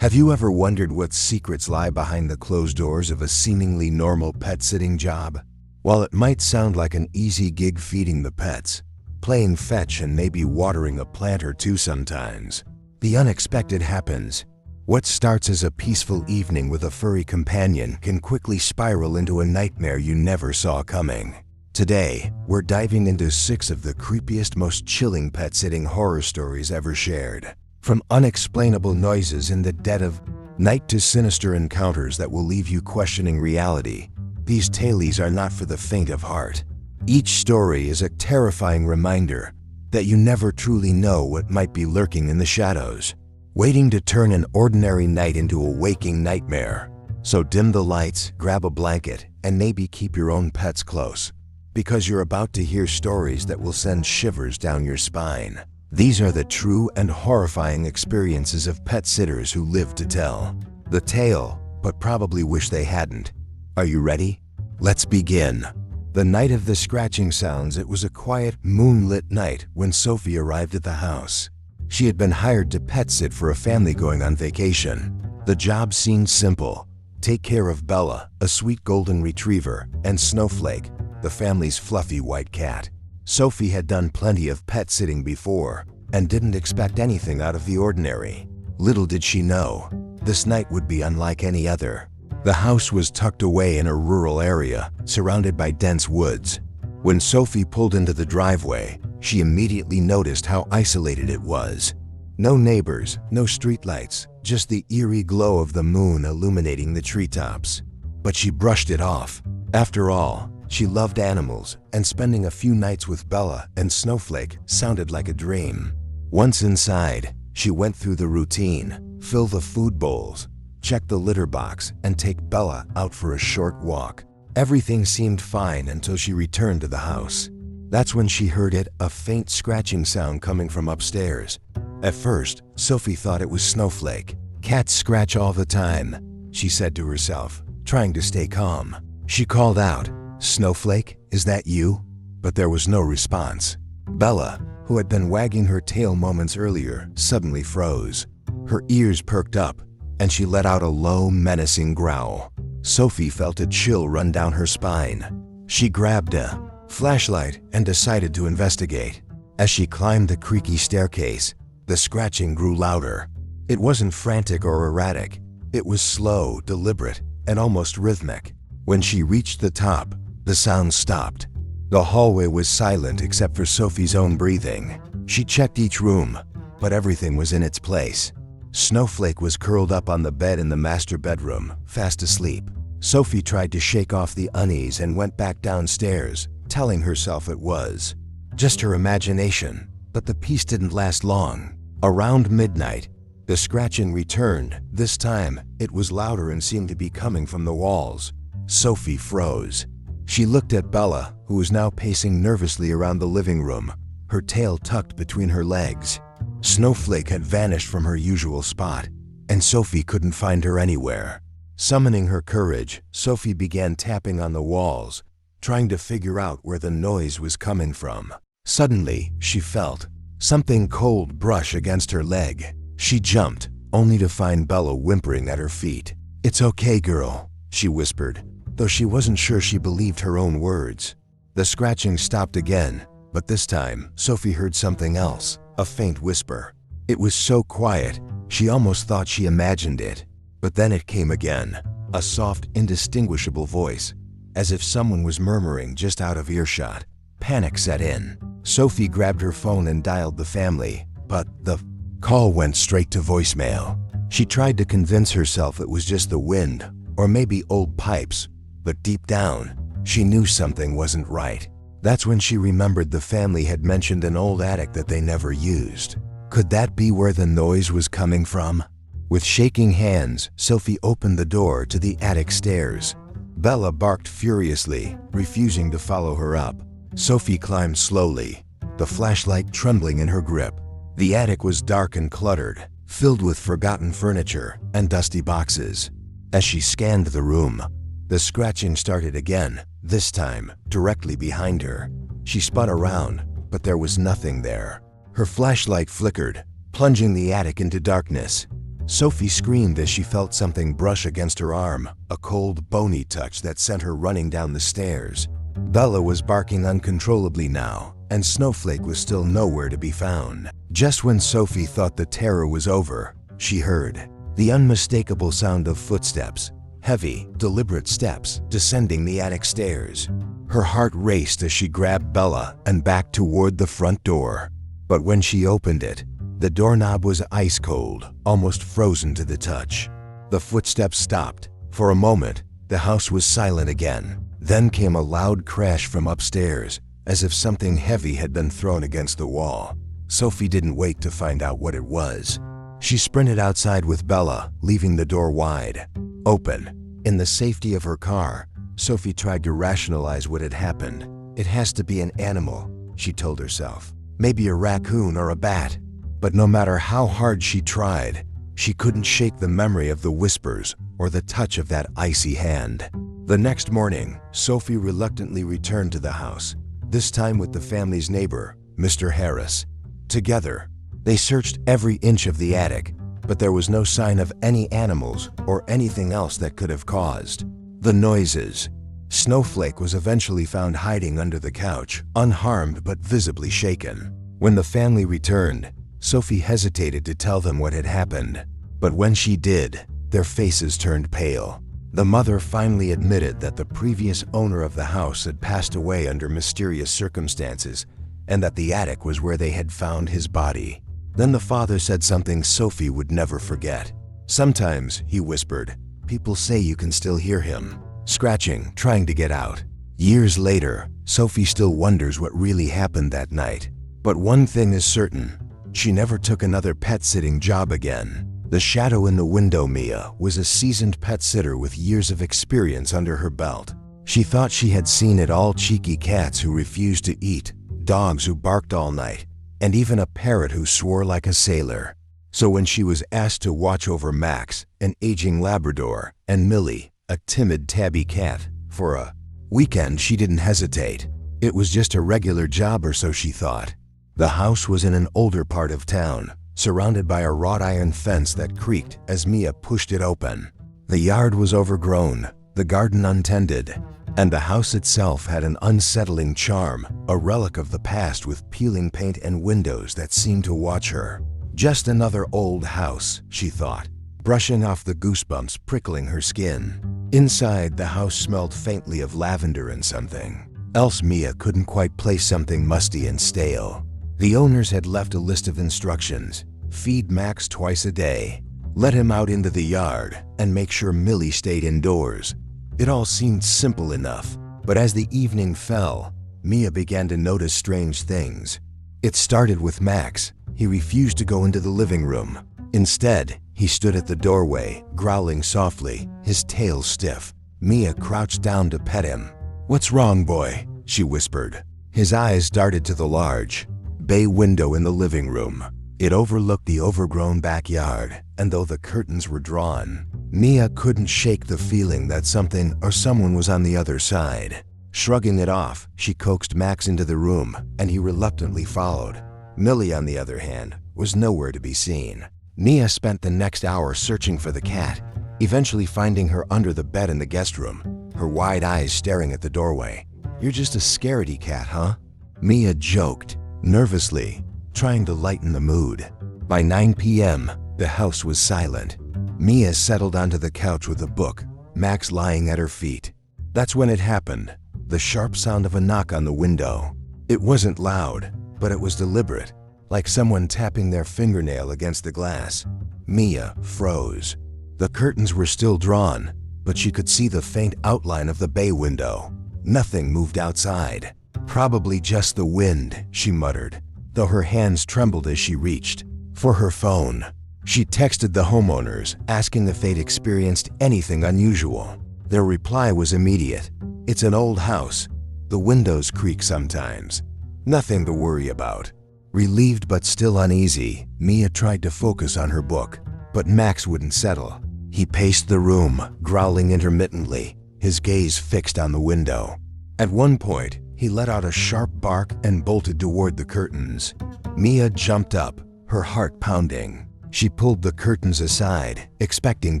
Have you ever wondered what secrets lie behind the closed doors of a seemingly normal pet-sitting job? While it might sound like an easy gig feeding the pets, playing fetch and maybe watering a plant or two sometimes, the unexpected happens. What starts as a peaceful evening with a furry companion can quickly spiral into a nightmare you never saw coming. Today, we're diving into 6 of the creepiest, most chilling pet-sitting horror stories ever shared. From unexplainable noises in the dead of night to sinister encounters that will leave you questioning reality, these tales are not for the faint of heart. Each story is a terrifying reminder that you never truly know what might be lurking in the shadows, waiting to turn an ordinary night into a waking nightmare. So dim the lights, grab a blanket, and maybe keep your own pets close, because you're about to hear stories that will send shivers down your spine. These are the true and horrifying experiences of pet sitters who live to tell the tale, but probably wish they hadn't. Are you ready? Let's begin. The night of the scratching sounds. It was a quiet, moonlit night when Sophie arrived at the house. She had been hired to pet sit for a family going on vacation. The job seemed simple. Take care of Bella, a sweet golden retriever, and Snowflake, the family's fluffy white cat. Sophie had done plenty of pet sitting before and didn't expect anything out of the ordinary. Little did she know, this night would be unlike any other. The house was tucked away in a rural area, surrounded by dense woods. When Sophie pulled into the driveway, she immediately noticed how isolated it was. No neighbors, no streetlights, just the eerie glow of the moon illuminating the treetops. But she brushed it off. After all, she loved animals, and spending a few nights with Bella and Snowflake sounded like a dream. Once inside, she went through the routine: fill the food bowls, check the litter box, and take Bella out for a short walk. Everything seemed fine until she returned to the house. That's when she heard a faint scratching sound coming from upstairs. At first, Sophie thought it was Snowflake. "Cats scratch all the time," she said to herself, trying to stay calm. She called out, "Snowflake, is that you?" But there was no response. Bella, who had been wagging her tail moments earlier, suddenly froze. Her ears perked up, and she let out a low, menacing growl. Sophie felt a chill run down her spine. She grabbed a flashlight and decided to investigate. As she climbed the creaky staircase, the scratching grew louder. It wasn't frantic or erratic. It was slow, deliberate, and almost rhythmic. When she reached the top, the sound stopped. The hallway was silent except for Sophie's own breathing. She checked each room, but everything was in its place. Snowflake was curled up on the bed in the master bedroom, fast asleep. Sophie tried to shake off the unease and went back downstairs, telling herself it was just her imagination. But the peace didn't last long. Around midnight, the scratching returned. This time, it was louder and seemed to be coming from the walls. Sophie froze. She looked at Bella, who was now pacing nervously around the living room, her tail tucked between her legs. Snowflake had vanished from her usual spot, and Sophie couldn't find her anywhere. Summoning her courage, Sophie began tapping on the walls, trying to figure out where the noise was coming from. Suddenly, she felt something cold brush against her leg. She jumped, only to find Bella whimpering at her feet. "It's okay, girl," she whispered, though she wasn't sure she believed her own words. The scratching stopped again, but this time, Sophie heard something else, a faint whisper. It was so quiet, she almost thought she imagined it. But then it came again, a soft, indistinguishable voice, as if someone was murmuring just out of earshot. Panic set in. Sophie grabbed her phone and dialed the family, but the call went straight to voicemail. She tried to convince herself it was just the wind, or maybe old pipes, but deep down, she knew something wasn't right. That's when she remembered the family had mentioned an old attic that they never used. Could that be where the noise was coming from? With shaking hands, Sophie opened the door to the attic stairs. Bella barked furiously, refusing to follow her up. Sophie climbed slowly, the flashlight trembling in her grip. The attic was dark and cluttered, filled with forgotten furniture and dusty boxes. As she scanned the room, the scratching started again, this time directly behind her. She spun around, but there was nothing there. Her flashlight flickered, plunging the attic into darkness. Sophie screamed as she felt something brush against her arm, a cold, bony touch that sent her running down the stairs. Bella was barking uncontrollably now, and Snowflake was still nowhere to be found. Just when Sophie thought the terror was over, she heard the unmistakable sound of footsteps, heavy, deliberate steps descending the attic stairs. Her heart raced as she grabbed Bella and backed toward the front door. But when she opened it, the doorknob was ice cold, almost frozen to the touch. The footsteps stopped. For a moment, the house was silent again. Then came a loud crash from upstairs, as if something heavy had been thrown against the wall. Sophie didn't wait to find out what it was. She sprinted outside with Bella, leaving the door wide open. In the safety of her car, Sophie tried to rationalize what had happened. It has to be an animal, she told herself. Maybe a raccoon or a bat. But no matter how hard she tried, she couldn't shake the memory of the whispers or the touch of that icy hand. The next morning, Sophie reluctantly returned to the house, this time with the family's neighbor, Mr. Harris. Together, they searched every inch of the attic, but there was no sign of any animals or anything else that could have caused the noises. Snowflake was eventually found hiding under the couch, unharmed but visibly shaken. When the family returned, Sophie hesitated to tell them what had happened, but when she did, their faces turned pale. The mother finally admitted that the previous owner of the house had passed away under mysterious circumstances, and that the attic was where they had found his body. Then the father said something Sophie would never forget. "Sometimes," he whispered, "people say you can still hear him, scratching, trying to get out." Years later, Sophie still wonders what really happened that night. But one thing is certain, she never took another pet-sitting job again. The shadow in the window, Mia, was a seasoned pet sitter with years of experience under her belt. She thought she had seen it all: cheeky cats who refused to eat, dogs who barked all night, and even a parrot who swore like a sailor. So when she was asked to watch over Max, an aging Labrador, and Millie, a timid tabby cat, for a weekend, she didn't hesitate. It was just a regular job, or so she thought. The house was in an older part of town, surrounded by a wrought iron fence that creaked as Mia pushed it open. The yard was overgrown, the garden untended, and the house itself had an unsettling charm, a relic of the past with peeling paint and windows that seemed to watch her. Just another old house, she thought, brushing off the goosebumps prickling her skin. Inside, the house smelled faintly of lavender and something else Mia couldn't quite place: something musty and stale. The owners had left a list of instructions: feed Max twice a day, let him out into the yard, and make sure Millie stayed indoors. It all seemed simple enough, but as the evening fell, Mia began to notice strange things. It started with Max. He refused to go into the living room. Instead, he stood at the doorway, growling softly, his tail stiff. Mia crouched down to pet him. "What's wrong, boy?" she whispered. His eyes darted to the large bay window in the living room. It overlooked the overgrown backyard, and though the curtains were drawn, Mia couldn't shake the feeling that something or someone was on the other side. Shrugging it off, she coaxed Max into the room, and he reluctantly followed. Millie, on the other hand, was nowhere to be seen. Mia spent the next hour searching for the cat, eventually finding her under the bed in the guest room, her wide eyes staring at the doorway. "You're just a scaredy cat, huh?" Mia joked, nervously, trying to lighten the mood. By 9 p.m., the house was silent. Mia settled onto the couch with a book, Max lying at her feet. That's when it happened, the sharp sound of a knock on the window. It wasn't loud, but it was deliberate, like someone tapping their fingernail against the glass. Mia froze. The curtains were still drawn, but she could see the faint outline of the bay window. Nothing moved outside. "Probably just the wind," she muttered, though her hands trembled as she reached for her phone. She texted the homeowners, asking if they'd experienced anything unusual. Their reply was immediate. "It's an old house. The windows creak sometimes. Nothing to worry about." Relieved but still uneasy, Mia tried to focus on her book, but Max wouldn't settle. He paced the room, growling intermittently, his gaze fixed on the window. At one point, he let out a sharp bark and bolted toward the curtains. Mia jumped up, her heart pounding. She pulled the curtains aside, expecting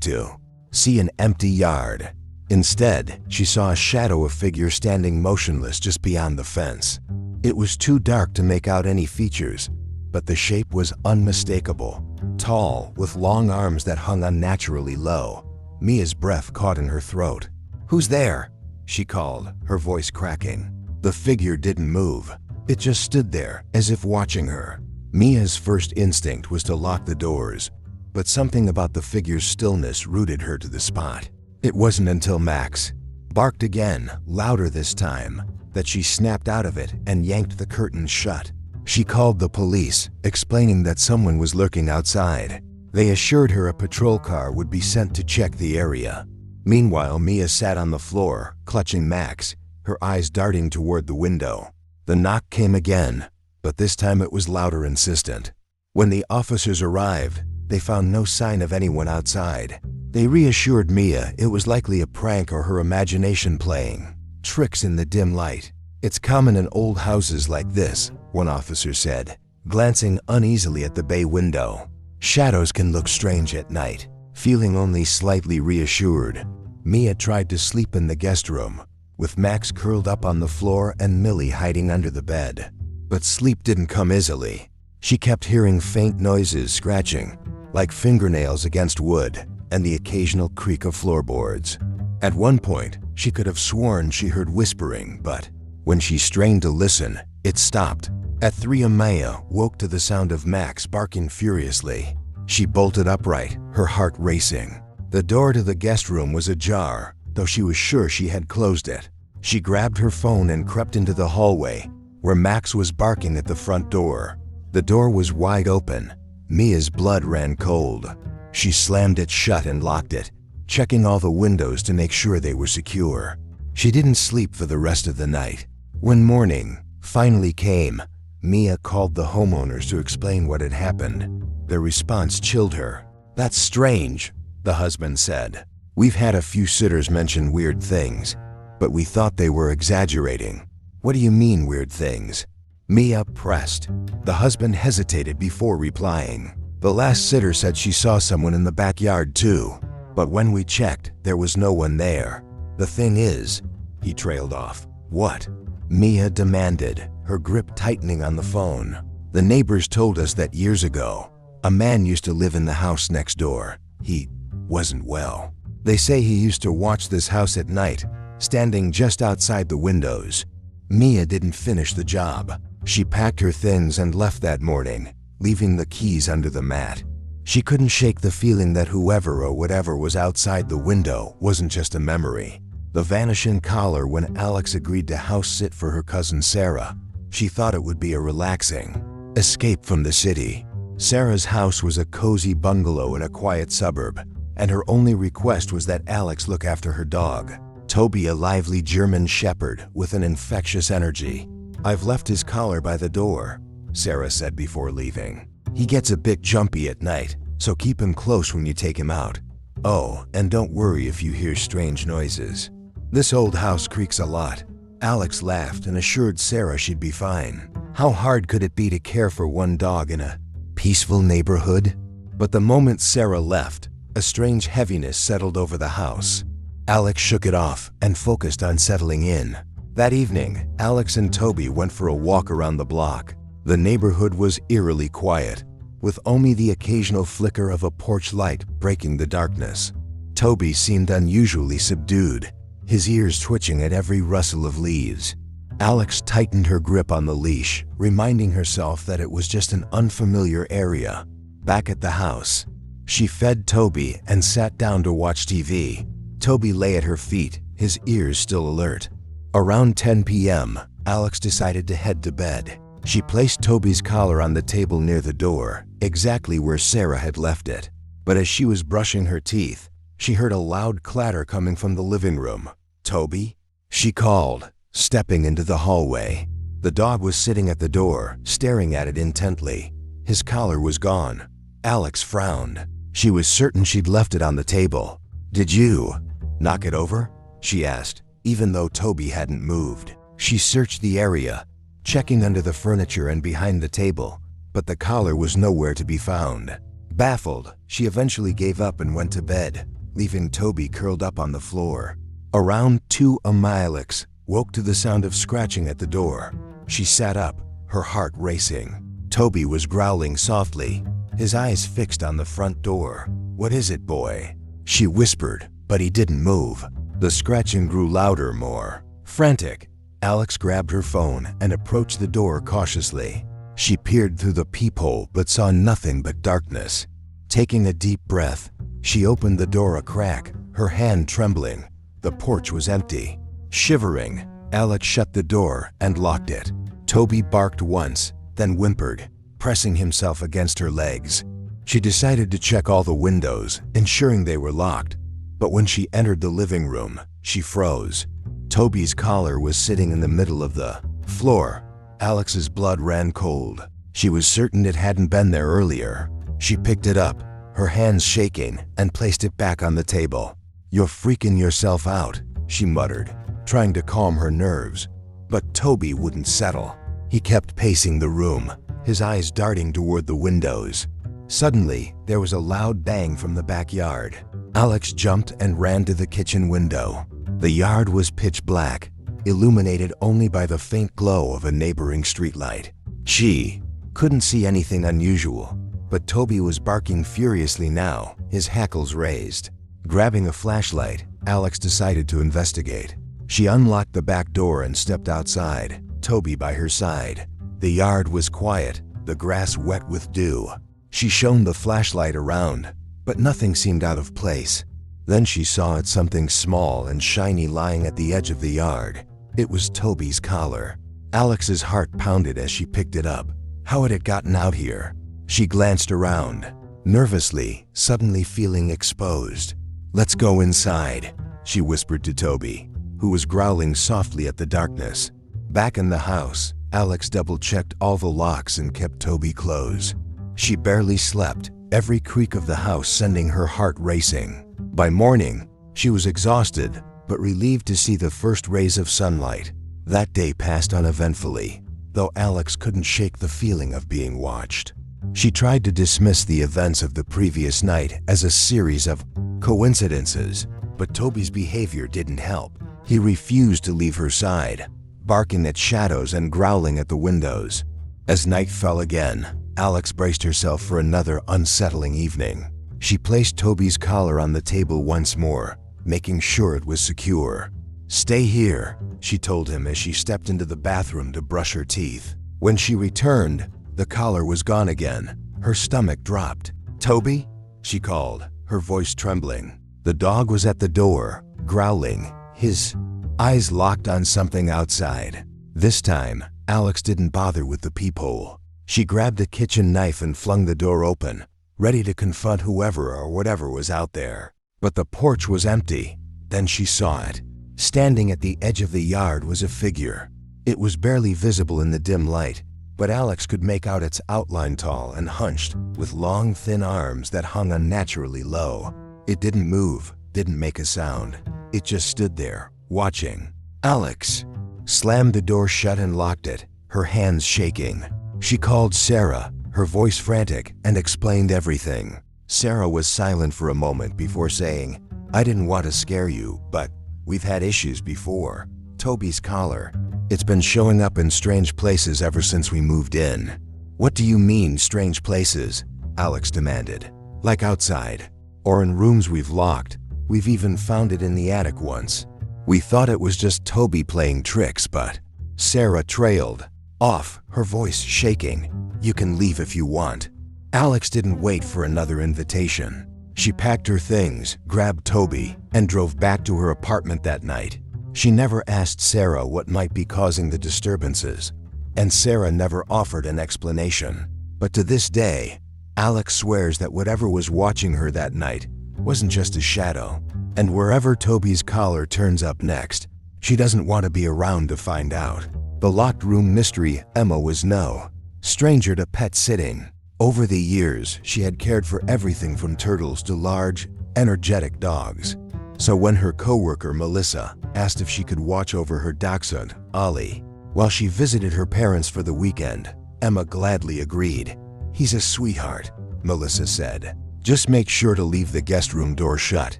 to see an empty yard. Instead, she saw a shadow of figure standing motionless just beyond the fence. It was too dark to make out any features, but the shape was unmistakable. Tall, with long arms that hung unnaturally low. Mia's breath caught in her throat. "Who's there?" she called, her voice cracking. The figure didn't move. It just stood there, as if watching her. Mia's first instinct was to lock the doors, but something about the figure's stillness rooted her to the spot. It wasn't until Max barked again, louder this time, that she snapped out of it and yanked the curtains shut. She called the police, explaining that someone was lurking outside. They assured her a patrol car would be sent to check the area. Meanwhile, Mia sat on the floor, clutching Max, her eyes darting toward the window. The knock came again, but this time it was louder, insistent. When the officers arrived, they found no sign of anyone outside. They reassured Mia it was likely a prank or her imagination playing tricks in the dim light. "It's common in old houses like this," one officer said, glancing uneasily at the bay window. "Shadows can look strange at night." Feeling only slightly reassured, Mia tried to sleep in the guest room, with Max curled up on the floor and Millie hiding under the bed. But sleep didn't come easily. She kept hearing faint noises scratching, like fingernails against wood, and the occasional creak of floorboards. At one point, she could have sworn she heard whispering, but when she strained to listen, it stopped. At 3 Mia woke to the sound of Max barking furiously. She bolted upright, her heart racing. The door to the guest room was ajar, though she was sure she had closed it. She grabbed her phone and crept into the hallway, where Max was barking at the front door. The door was wide open. Mia's blood ran cold. She slammed it shut and locked it, checking all the windows to make sure they were secure. She didn't sleep for the rest of the night. When morning finally came, Mia called the homeowners to explain what had happened. Their response chilled her. "That's strange," the husband said. "We've had a few sitters mention weird things, but we thought they were exaggerating." "What do you mean, weird things?" Mia pressed. The husband hesitated before replying. "The last sitter said she saw someone in the backyard too, but when we checked, there was no one there. The thing is," he trailed off. "What?" Mia demanded, her grip tightening on the phone. "The neighbors told us that years ago, a man used to live in the house next door. He wasn't well. They say he used to watch this house at night, standing just outside the windows." Mia didn't finish the job. She packed her things and left that morning, leaving the keys under the mat. She couldn't shake the feeling that whoever or whatever was outside the window wasn't just a memory. The vanishing collar when Alex agreed to house sit for her cousin Sarah. She thought it would be a relaxing escape from the city. Sarah's house was a cozy bungalow in a quiet suburb, and her only request was that Alex look after her dog, Toby, a lively German shepherd with an infectious energy. "I've left his collar by the door," Sarah said before leaving. "He gets a bit jumpy at night, so keep him close when you take him out. Oh, and don't worry if you hear strange noises. This old house creaks a lot." Alex laughed and assured Sarah she'd be fine. How hard could it be to care for one dog in a peaceful neighborhood? But the moment Sarah left, a strange heaviness settled over the house. Alex shook it off and focused on settling in. That evening, Alex and Toby went for a walk around the block. The neighborhood was eerily quiet, with only the occasional flicker of a porch light breaking the darkness. Toby seemed unusually subdued, his ears twitching at every rustle of leaves. Alex tightened her grip on the leash, reminding herself that it was just an unfamiliar area. Back at the house, she fed Toby and sat down to watch TV. Toby lay at her feet, his ears still alert. Around 10 p.m., Alex decided to head to bed. She placed Toby's collar on the table near the door, exactly where Sarah had left it. But as she was brushing her teeth, she heard a loud clatter coming from the living room. "Toby?" she called, stepping into the hallway. The dog was sitting at the door, staring at it intently. His collar was gone. Alex frowned. She was certain she'd left it on the table. "Did you knock it over?" she asked, even though Toby hadn't moved. She searched the area, checking under the furniture and behind the table, but the collar was nowhere to be found. Baffled, she eventually gave up and went to bed, leaving Toby curled up on the floor. Around 2 a.m. Alex woke to the sound of scratching at the door. She sat up, her heart racing. Toby was growling softly, his eyes fixed on the front door. "What is it, boy?" she whispered, but he didn't move. The scratching grew louder, more frantic. Alex grabbed her phone and approached the door cautiously. She peered through the peephole but saw nothing but darkness. Taking a deep breath, she opened the door a crack, her hand trembling. The porch was empty. Shivering, Alex shut the door and locked it. Toby barked once, then whimpered, pressing himself against her legs. She decided to check all the windows, ensuring they were locked. But when she entered the living room, she froze. Toby's collar was sitting in the middle of the floor. Alex's blood ran cold. She was certain it hadn't been there earlier. She picked it up, her hands shaking, and placed it back on the table. "You're freaking yourself out," she muttered, trying to calm her nerves. But Toby wouldn't settle. He kept pacing the room, his eyes darting toward the windows. Suddenly, there was a loud bang from the backyard. Alex jumped and ran to the kitchen window. The yard was pitch black, illuminated only by the faint glow of a neighboring streetlight. She couldn't see anything unusual, but Toby was barking furiously now, his hackles raised. Grabbing a flashlight, Alex decided to investigate. She unlocked the back door and stepped outside, Toby by her side. The yard was quiet, the grass wet with dew. She shone the flashlight around, but nothing seemed out of place. Then she saw something small and shiny lying at the edge of the yard. It was Toby's collar. Alex's heart pounded as she picked it up. How had it gotten out here? She glanced around, nervously, suddenly feeling exposed. "Let's go inside," she whispered to Toby, who was growling softly at the darkness. Back in the house, Alex double-checked all the locks and kept Toby close. She barely slept, every creak of the house sending her heart racing. By morning, she was exhausted, but relieved to see the first rays of sunlight. That day passed uneventfully, though Alex couldn't shake the feeling of being watched. She tried to dismiss the events of the previous night as a series of coincidences, but Toby's behavior didn't help. He refused to leave her side, barking at shadows and growling at the windows. As night fell again, Alex braced herself for another unsettling evening. She placed Toby's collar on the table once more, making sure it was secure. "Stay here," she told him as she stepped into the bathroom to brush her teeth. When she returned, the collar was gone again. Her stomach dropped. "Toby?" she called, her voice trembling. The dog was at the door, growling, his eyes locked on something outside. This time, Alex didn't bother with the peephole. She grabbed a kitchen knife and flung the door open, ready to confront whoever or whatever was out there. But the porch was empty. Then she saw it. Standing at the edge of the yard was a figure. It was barely visible in the dim light, but Alex could make out its outline, tall and hunched, with long, thin arms that hung unnaturally low. It didn't move, didn't make a sound. It just stood there, watching. Alex slammed the door shut and locked it, her hands shaking. She called Sarah, her voice frantic, and explained everything. Sarah was silent for a moment before saying, "I didn't want to scare you, but we've had issues before. Toby's collar. It's been showing up in strange places ever since we moved in." "What do you mean, strange places?" Alex demanded. "Like outside, or in rooms we've locked. We've even found it in the attic once. We thought it was just Toby playing tricks, but..." Sarah trailed off, her voice shaking. "You can leave if you want." Alex didn't wait for another invitation. She packed her things, grabbed Toby, and drove back to her apartment that night. She never asked Sarah what might be causing the disturbances, and Sarah never offered an explanation. But to this day, Alex swears that whatever was watching her that night wasn't just a shadow. And wherever Toby's collar turns up next, she doesn't want to be around to find out. The locked room mystery Emma was no stranger to pet sitting. Over the years, she had cared for everything from turtles to large, energetic dogs. So when her coworker Melissa asked if she could watch over her dachshund, Ollie, while she visited her parents for the weekend, Emma gladly agreed. "He's a sweetheart," Melissa said. "Just make sure to leave the guest room door shut.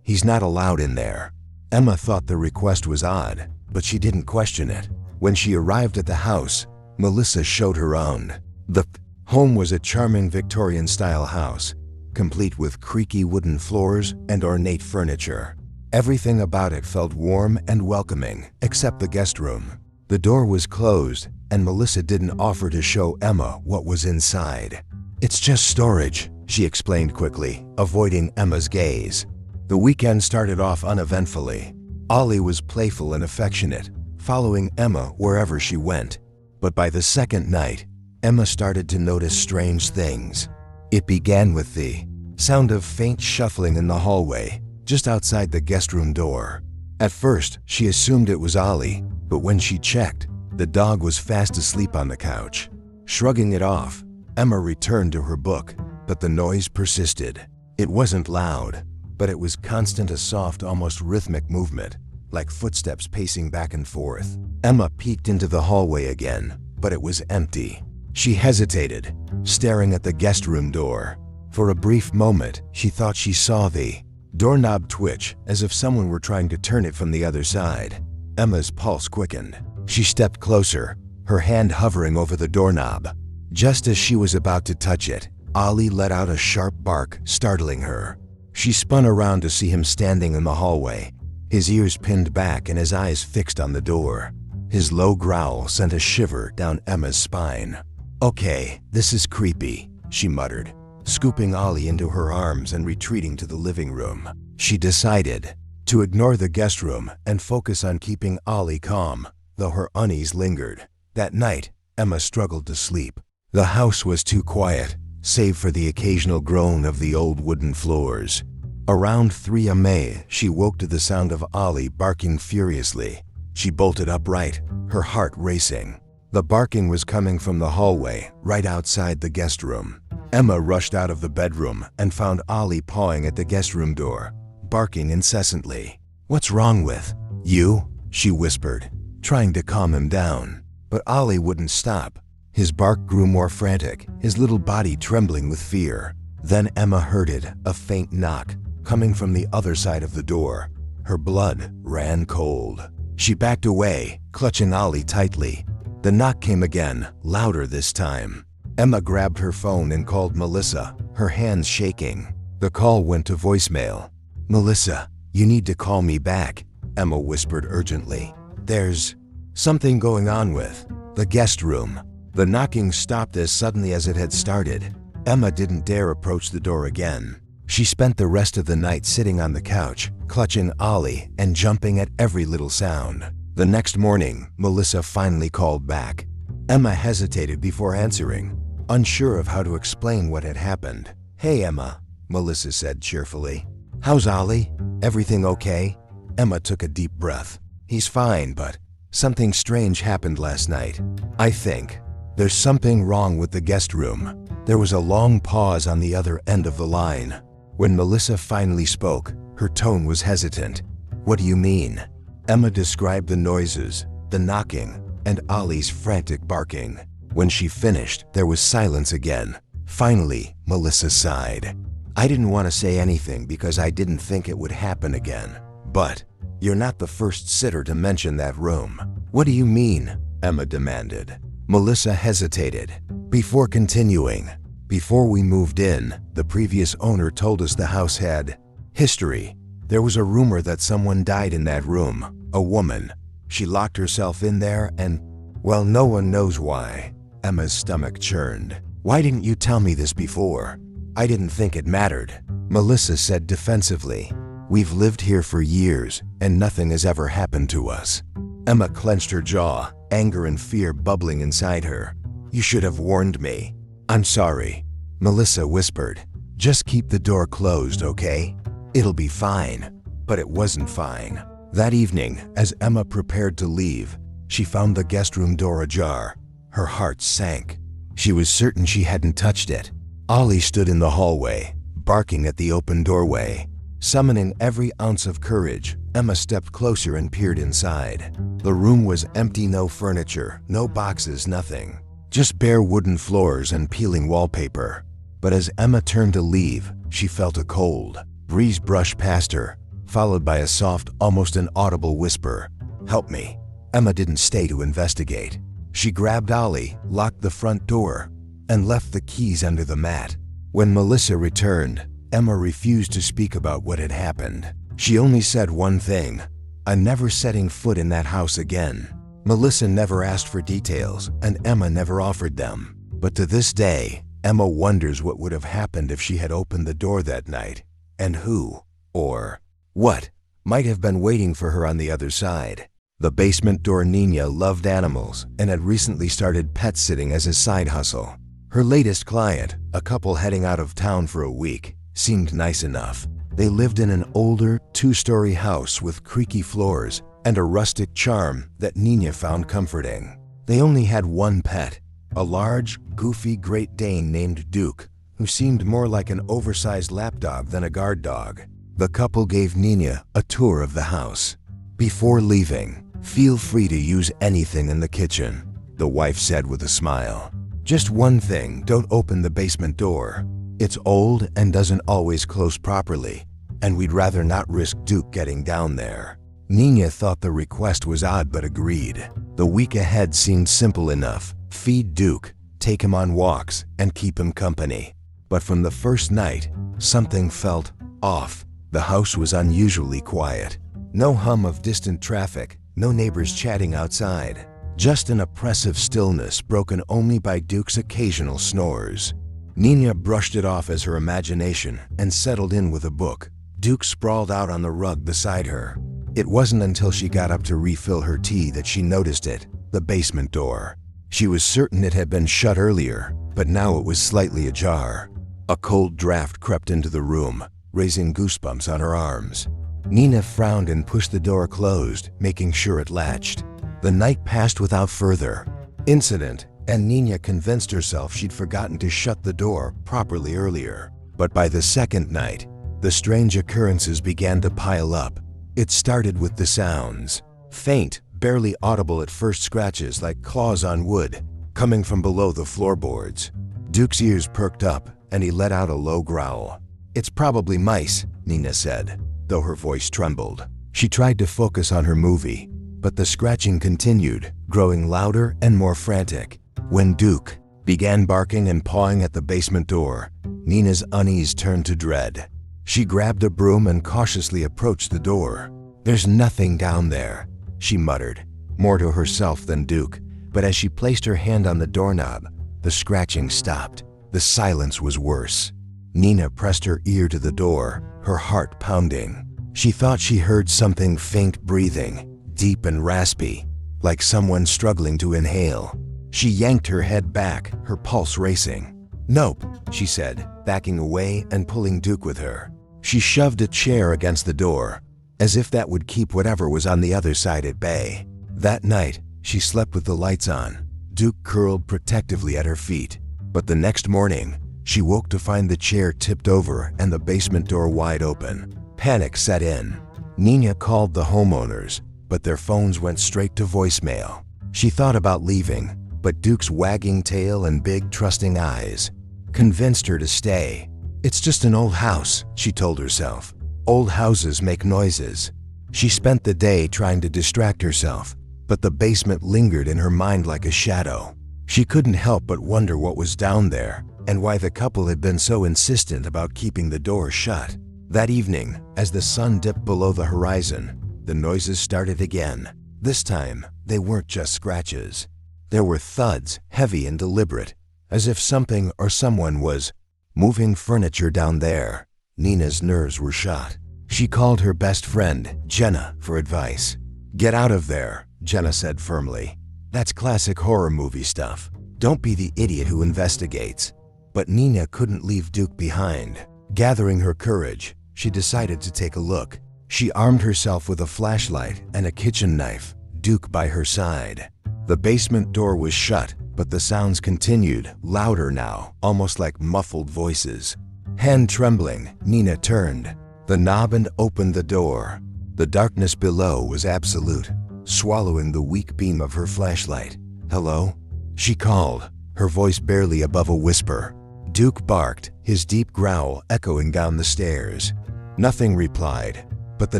He's not allowed in there." Emma thought the request was odd, but she didn't question it. When she arrived at the house, Melissa showed her own. The home was a charming Victorian-style house, complete with creaky wooden floors and ornate furniture. Everything about it felt warm and welcoming, except the guest room. The door was closed, and Melissa didn't offer to show Emma what was inside. "It's just storage," she explained quickly, avoiding Emma's gaze. The weekend started off uneventfully. Ollie was playful and affectionate, following Emma wherever she went. But by the second night, Emma started to notice strange things. It began with the sound of faint shuffling in the hallway, just outside the guest room door. At first, she assumed it was Ollie, but when she checked, the dog was fast asleep on the couch. Shrugging it off, Emma returned to her book, but the noise persisted. It wasn't loud, but it was constant, a soft, almost rhythmic movement, like footsteps pacing back and forth. Emma peeked into the hallway again, but it was empty. She hesitated, staring at the guest room door. For a brief moment, she thought she saw the doorknob twitch, as if someone were trying to turn it from the other side. Emma's pulse quickened. She stepped closer, her hand hovering over the doorknob. Just as she was about to touch it, Ollie let out a sharp bark, startling her. She spun around to see him standing in the hallway, his ears pinned back and his eyes fixed on the door. His low growl sent a shiver down Emma's spine. "Okay, this is creepy," she muttered, scooping Ollie into her arms and retreating to the living room. She decided to ignore the guest room and focus on keeping Ollie calm, though her unease lingered. That night, Emma struggled to sleep. The house was too quiet, save for the occasional groan of the old wooden floors. Around 3 a.m, she woke to the sound of Ollie barking furiously. She bolted upright, her heart racing. The barking was coming from the hallway, right outside the guest room. Emma rushed out of the bedroom and found Ollie pawing at the guest room door, barking incessantly. "What's wrong with you?" she whispered, trying to calm him down. But Ollie wouldn't stop. His bark grew more frantic, his little body trembling with fear. Then Emma heard it, a faint knock, coming from the other side of the door. Her blood ran cold. She backed away, clutching Ollie tightly. The knock came again, louder this time. Emma grabbed her phone and called Melissa, her hands shaking. The call went to voicemail. "Melissa, you need to call me back," Emma whispered urgently. "There's something going on with the guest room." The knocking stopped as suddenly as it had started. Emma didn't dare approach the door again. She spent the rest of the night sitting on the couch, clutching Ollie and jumping at every little sound. The next morning, Melissa finally called back. Emma hesitated before answering, unsure of how to explain what had happened. "Hey, Emma," Melissa said cheerfully. "How's Ollie? Everything okay?" Emma took a deep breath. "He's fine, but something strange happened last night. I think there's something wrong with the guest room." There was a long pause on the other end of the line. When Melissa finally spoke, her tone was hesitant. "What do you mean?" Emma described the noises, the knocking, and Ollie's frantic barking. When she finished, there was silence again. Finally, Melissa sighed. "I didn't want to say anything because I didn't think it would happen again. But you're not the first sitter to mention that room." "What do you mean?" Emma demanded. Melissa hesitated. Before continuing, "Before we moved in, the previous owner told us the house had history. There was a rumor that someone died in that room, a woman. She locked herself in there and, well, no one knows why." Emma's stomach churned. "Why didn't you tell me this before?" "I didn't think it mattered," Melissa said defensively. "We've lived here for years, and nothing has ever happened to us." Emma clenched her jaw, anger and fear bubbling inside her. "You should have warned me." "I'm sorry," Melissa whispered. "Just keep the door closed, okay? It'll be fine." But it wasn't fine. That evening, as Emma prepared to leave, she found the guest room door ajar. Her heart sank. She was certain she hadn't touched it. Ollie stood in the hallway, barking at the open doorway. Summoning every ounce of courage, Emma stepped closer and peered inside. The room was empty, no furniture, no boxes, nothing. Just bare wooden floors and peeling wallpaper. But as Emma turned to leave, she felt a cold breeze brush past her, followed by a soft, almost inaudible whisper, "Help me." Emma didn't stay to investigate. She grabbed Ollie, locked the front door, and left the keys under the mat. When Melissa returned, Emma refused to speak about what had happened. She only said one thing: "I'm never setting foot in that house again." Melissa never asked for details, and Emma never offered them. But to this day, Emma wonders what would have happened if she had opened the door that night, and who, or what, might have been waiting for her on the other side. The basement door Nina loved animals and had recently started pet sitting as a side hustle. Her latest client, a couple heading out of town for a week, seemed nice enough. They lived in an older, two-story house with creaky floors and a rustic charm that Nina found comforting. They only had one pet, a large, goofy Great Dane named Duke, who seemed more like an oversized lapdog than a guard dog. The couple gave Nina a tour of the house. "Before leaving, feel free to use anything in the kitchen," the wife said with a smile. "Just one thing, don't open the basement door. It's old and doesn't always close properly, and we'd rather not risk Duke getting down there." Nina thought the request was odd but agreed. The week ahead seemed simple enough: feed Duke, take him on walks, and keep him company. But from the first night, something felt off. The house was unusually quiet. No hum of distant traffic, no neighbors chatting outside. Just an oppressive stillness broken only by Duke's occasional snores. Nina brushed it off as her imagination and settled in with a book. Duke sprawled out on the rug beside her. It wasn't until she got up to refill her tea that she noticed it: the basement door. She was certain it had been shut earlier, but now it was slightly ajar. A cold draft crept into the room, raising goosebumps on her arms. Nina frowned and pushed the door closed, making sure it latched. The night passed without further incident, and Nina convinced herself she'd forgotten to shut the door properly earlier. But by the second night, the strange occurrences began to pile up. It started with the sounds. Faint, barely audible at first scratches like claws on wood, coming from below the floorboards. Duke's ears perked up, and he let out a low growl. "It's probably mice," Nina said, though her voice trembled. She tried to focus on her movie, but the scratching continued, growing louder and more frantic. When Duke began barking and pawing at the basement door, Nina's unease turned to dread. She grabbed a broom and cautiously approached the door. "There's nothing down there," she muttered, more to herself than Duke, but as she placed her hand on the doorknob, the scratching stopped. The silence was worse. Nina pressed her ear to the door, her heart pounding. She thought she heard something faint breathing, deep and raspy, like someone struggling to inhale. She yanked her head back, her pulse racing. "Nope," she said, backing away and pulling Duke with her. She shoved a chair against the door, as if that would keep whatever was on the other side at bay. That night, she slept with the lights on, Duke curled protectively at her feet. But the next morning, she woke to find the chair tipped over and the basement door wide open. Panic set in. Nina called the homeowners, but their phones went straight to voicemail. She thought about leaving, but Duke's wagging tail and big trusting eyes convinced her to stay. "It's just an old house," she told herself. "Old houses make noises." She spent the day trying to distract herself, but the basement lingered in her mind like a shadow. She couldn't help but wonder what was down there and why the couple had been so insistent about keeping the door shut. That evening, as the sun dipped below the horizon, the noises started again. This time, they weren't just scratches. There were thuds, heavy and deliberate, as if something or someone was moving furniture down there. Nina's nerves were shot. She called her best friend, Jenna, for advice. "Get out of there," Jenna said firmly. "That's classic horror movie stuff. Don't be the idiot who investigates." But Nina couldn't leave Duke behind. Gathering her courage, she decided to take a look. She armed herself with a flashlight and a kitchen knife, Duke by her side. The basement door was shut, but the sounds continued, louder now, almost like muffled voices. Hand trembling, Nina turned the knob and opened the door. The darkness below was absolute, swallowing the weak beam of her flashlight. "Hello?" she called, her voice barely above a whisper. Duke barked, his deep growl echoing down the stairs. Nothing replied, but the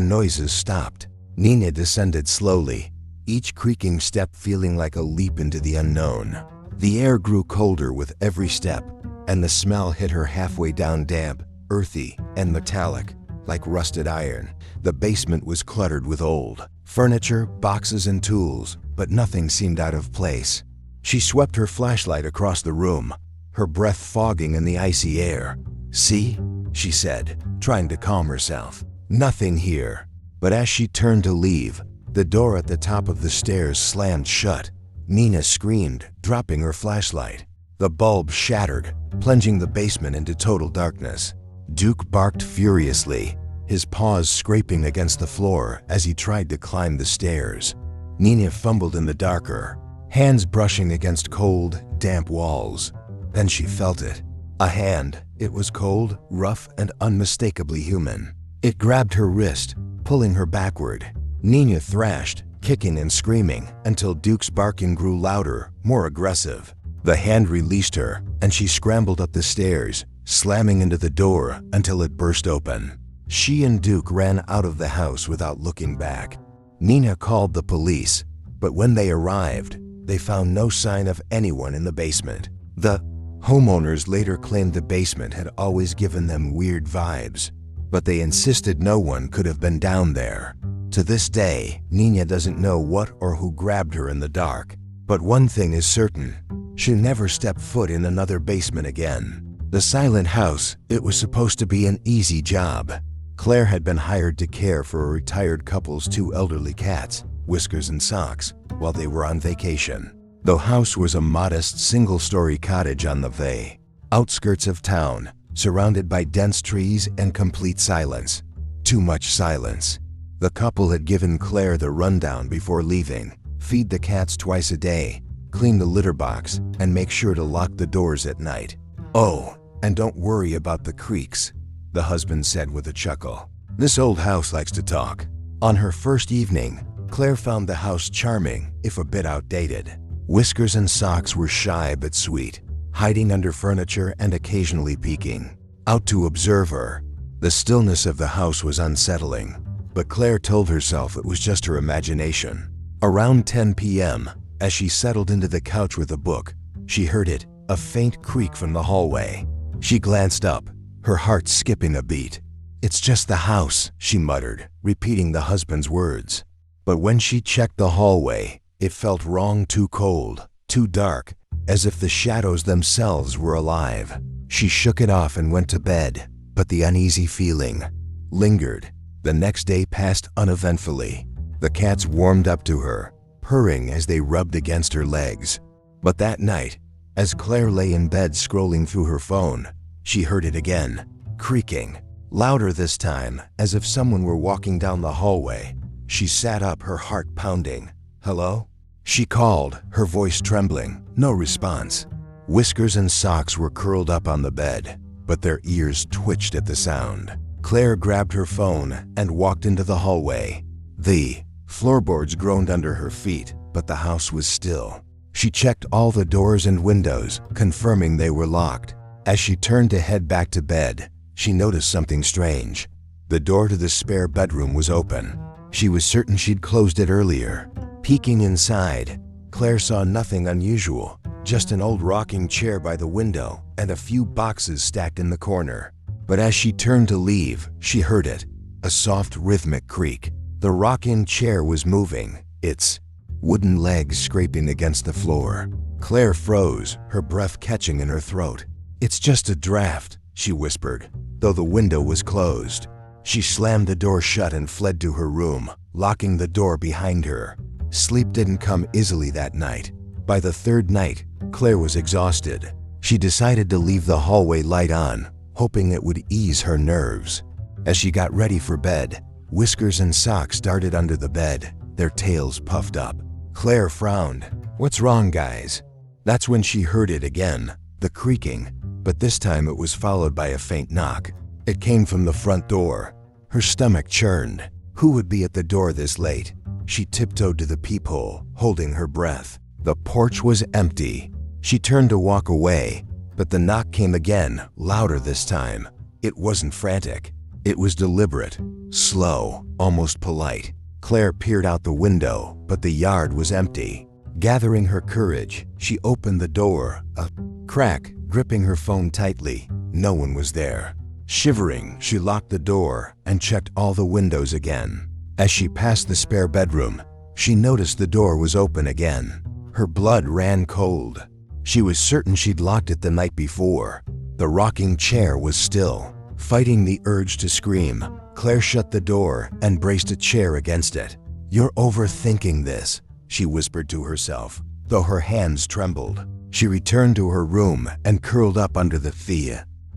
noises stopped. Nina descended slowly, each creaking step feeling like a leap into the unknown. The air grew colder with every step, and the smell hit her halfway down, damp, earthy, and metallic, like rusted iron. The basement was cluttered with old furniture, boxes, and tools, but nothing seemed out of place. She swept her flashlight across the room, her breath fogging in the icy air. "See?" she said, trying to calm herself. "Nothing here." But as she turned to leave, the door at the top of the stairs slammed shut. Nina screamed, dropping her flashlight. The bulb shattered, plunging the basement into total darkness. Duke barked furiously, his paws scraping against the floor as he tried to climb the stairs. Nina fumbled in the darker, hands brushing against cold, damp walls. Then she felt it. A hand. It was cold, rough, and unmistakably human. It grabbed her wrist, pulling her backward. Nina thrashed, kicking and screaming, until Duke's barking grew louder, more aggressive. The hand released her, and she scrambled up the stairs, slamming into the door until it burst open. She and Duke ran out of the house without looking back. Nina called the police, but when they arrived, they found no sign of anyone in the basement. The homeowners later claimed the basement had always given them weird vibes, but they insisted no one could have been down there. To this day, Nina doesn't know what or who grabbed her in the dark, but one thing is certain: she'll never step foot in another basement again. The silent house, it was supposed to be an easy job. Claire had been hired to care for a retired couple's two elderly cats, Whiskers and Socks, while they were on vacation. The house was a modest single-story cottage on the outskirts of town, surrounded by dense trees and complete silence. Too much silence. The couple had given Claire the rundown before leaving: feed the cats twice a day, clean the litter box, and make sure to lock the doors at night. "Oh, and don't worry about the creaks," the husband said with a chuckle. "This old house likes to talk." On her first evening, Claire found the house charming, if a bit outdated. Whiskers and Socks were shy but sweet, hiding under furniture and occasionally peeking out to observe her. The stillness of the house was unsettling, but Claire told herself it was just her imagination. Around 10 p.m., as she settled into the couch with a book, she heard it, a faint creak from the hallway. She glanced up, her heart skipping a beat. "It's just the house," she muttered, repeating the husband's words. But when she checked the hallway, it felt wrong, too cold, too dark, as if the shadows themselves were alive. She shook it off and went to bed, but the uneasy feeling lingered. The next day passed uneventfully. The cats warmed up to her, purring as they rubbed against her legs. But that night, as Claire lay in bed scrolling through her phone, she heard it again, creaking, louder this time, as if someone were walking down the hallway. She sat up, her heart pounding. "Hello?" she called, her voice trembling. No response. Whiskers and Socks were curled up on the bed, but their ears twitched at the sound. Claire grabbed her phone and walked into the hallway. The floorboards groaned under her feet, but the house was still. She checked all the doors and windows, confirming they were locked. As she turned to head back to bed, she noticed something strange. The door to the spare bedroom was open. She was certain she'd closed it earlier. Peeking inside, Claire saw nothing unusual, just an old rocking chair by the window and a few boxes stacked in the corner. But as she turned to leave, she heard it, a soft rhythmic creak. The rocking chair was moving, its wooden legs scraping against the floor. Claire froze, her breath catching in her throat. "It's just a draft," she whispered, though the window was closed. She slammed the door shut and fled to her room, locking the door behind her. Sleep didn't come easily that night. By the third night, Claire was exhausted. She decided to leave the hallway light on, hoping it would ease her nerves. As she got ready for bed, Whiskers and Socks darted under the bed, their tails puffed up. Claire frowned. "What's wrong, guys?" That's when she heard it again, the creaking, but this time it was followed by a faint knock. It came from the front door. Her stomach churned. Who would be at the door this late? She tiptoed to the peephole, holding her breath. The porch was empty. She turned to walk away, But the knock came again, louder this time. It wasn't frantic. It was deliberate, slow, almost polite. Claire peered out the window, but the yard was empty. Gathering her courage, she opened the door, a crack gripping her phone tightly. No one was there. Shivering, she locked the door and checked all the windows again. As she passed the spare bedroom, she noticed the door was open again. Her blood ran cold. She was certain she'd locked it the night before. The rocking chair was still. Fighting the urge to scream, Claire shut the door and braced a chair against it. "You're overthinking this," she whispered to herself, though her hands trembled. She returned to her room and curled up under the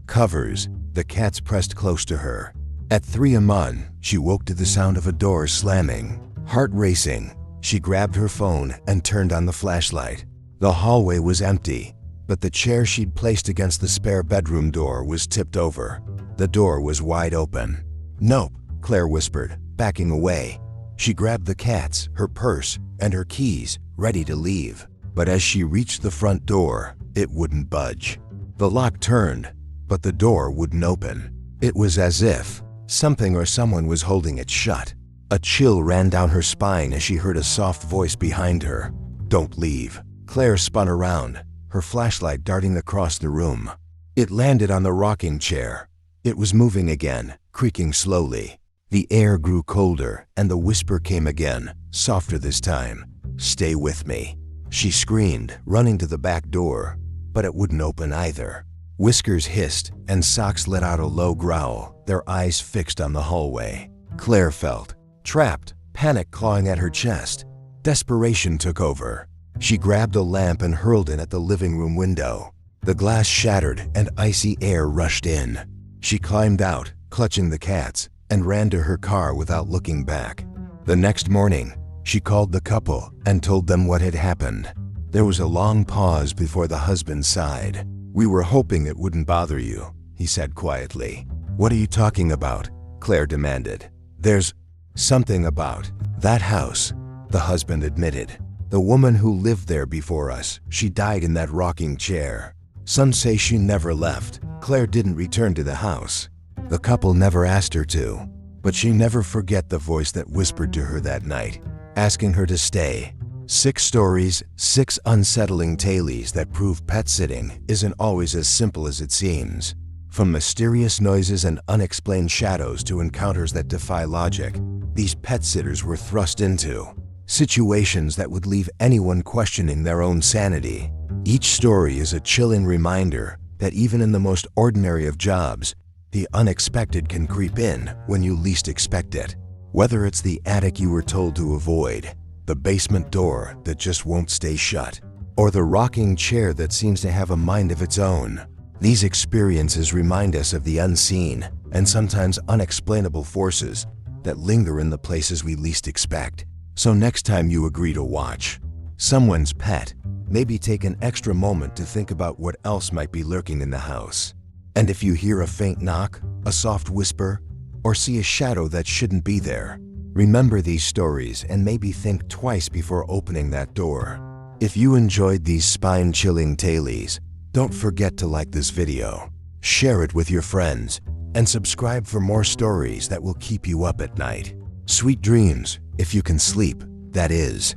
covers, the cats pressed close to her. At 3 a.m, she woke to the sound of a door slamming. Heart racing, she grabbed her phone and turned on the flashlight. The hallway was empty, but the chair she'd placed against the spare bedroom door was tipped over. The door was wide open. "Nope," Claire whispered, backing away. She grabbed the cats, her purse, and her keys, ready to leave. But as she reached the front door, it wouldn't budge. The lock turned, but the door wouldn't open. It was as if something or someone was holding it shut. A chill ran down her spine as she heard a soft voice behind her. "Don't leave." Claire spun around, her flashlight darting across the room. It landed on the rocking chair. It was moving again, creaking slowly. The air grew colder, and the whisper came again, softer this time. "Stay with me." She screamed, running to the back door, but it wouldn't open either. Whiskers hissed, and Socks let out a low growl, their eyes fixed on the hallway. Claire felt trapped, panic clawing at her chest. Desperation took over. She grabbed a lamp and hurled it at the living room window. The glass shattered and icy air rushed in. She climbed out, clutching the cats, and ran to her car without looking back. The next morning, she called the couple and told them what had happened. There was a long pause before the husband sighed. "We were hoping it wouldn't bother you," he said quietly. "What are you talking about?" Claire demanded. "There's something about that house," the husband admitted. "The woman who lived there before us, she died in that rocking chair. Some say she never left. Claire didn't return to the house. The couple never asked her to, but she never forget the voice that whispered to her that night, asking her to stay." 6 stories, 6 unsettling tales that prove pet sitting isn't always as simple as it seems. From mysterious noises and unexplained shadows to encounters that defy logic, these pet sitters were thrust into situations that would leave anyone questioning their own sanity. Each story is a chilling reminder that even in the most ordinary of jobs, the unexpected can creep in when you least expect it. Whether it's the attic you were told to avoid, the basement door that just won't stay shut, or the rocking chair that seems to have a mind of its own, these experiences remind us of the unseen and sometimes unexplainable forces that linger in the places we least expect. So next time you agree to watch someone's pet, maybe take an extra moment to think about what else might be lurking in the house. And if you hear a faint knock, a soft whisper, or see a shadow that shouldn't be there, remember these stories and maybe think twice before opening that door. If you enjoyed these spine-chilling tales, don't forget to like this video, share it with your friends, and subscribe for more stories that will keep you up at night. Sweet dreams, if you can sleep, that is.